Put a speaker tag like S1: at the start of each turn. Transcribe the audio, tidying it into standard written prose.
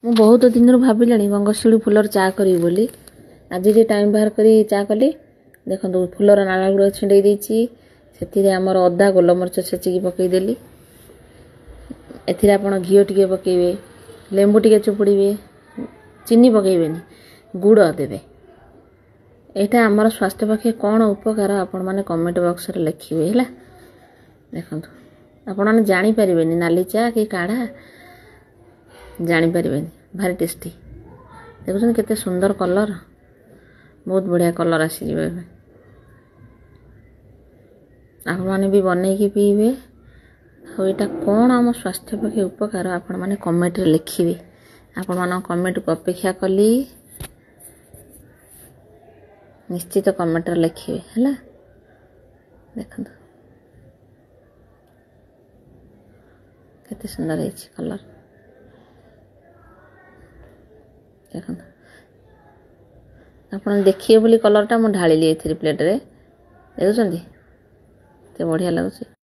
S1: ମୁଁ ବହୁତ ଦିନରୁ ଭାବିଲିଣି ଗଙ୍ଗଶିଉଳି ଫୁଲର ଚା କରିବି ବୋଲି। ଆଜି ଟିକେ ଟାଇମ୍ ବାହାର କରି ଚା କଲି। ଦେଖନ୍ତୁ ଫୁଲର ନାଳ ଗୁଡ଼ା ଛିଣ୍ଡେଇ ଦେଇଛି। ସେଥିରେ ଆମର ଅଦା ଗୋଲମରିଚ ଛେଚିକି ପକେଇଦେଲି। ଏଥିରେ ଆପଣ ଘିଅ ଟିକେ ପକେଇବେ, ଲେମ୍ବୁ ଟିକେ ଚୁପୁଡ଼ିବେ, ଚିନି ପକେଇବେନି, ଗୁଡ଼ ଦେବେ। ଏଇଟା ଆମର ସ୍ୱାସ୍ଥ୍ୟ ପକ୍ଷେ କ'ଣ ଉପକାର ଆପଣମାନେ କମେଣ୍ଟ ବକ୍ସରେ ଲେଖିବେ ହେଲା। ଦେଖନ୍ତୁ ଆପଣମାନେ ଜାଣିପାରିବେନି ନାଲି ଚା କି କାଢ଼ା ଜାଣିପାରିବେନି, ଭାରି ଟେଷ୍ଟି। ଦେଖୁଛନ୍ତି କେତେ ସୁନ୍ଦର କଲର୍, ବହୁତ ବଢ଼ିଆ କଲର୍ ଆସିଯିବ ଏବେ। ଆପଣମାନେ ବି ବନେଇକି ପିଇବେ। ଆଉ ଏଇଟା କ'ଣ ଆମ ସ୍ୱାସ୍ଥ୍ୟ ପକ୍ଷେ ଉପକାର ଆପଣମାନେ କମେଣ୍ଟରେ ଲେଖିବେ। ଆପଣମାନଙ୍କ କମେଣ୍ଟକୁ ଅପେକ୍ଷା କଲି। ନିଶ୍ଚିତ କମେଣ୍ଟରେ ଲେଖିବେ ହେଲା। ଦେଖନ୍ତୁ କେତେ ସୁନ୍ଦର ହେଇଛି କଲର୍। ଦେଖନ୍ତୁ ଆପଣ ଦେଖିବେ ବୋଲି କଲର୍ଟା ମୁଁ ଢାଳିଲି ଏଥିରେ ପ୍ଲେଟ୍ରେ। ଦେଖୁଛନ୍ତି କେତେ ବଢ଼ିଆ ଲାଗୁଛି।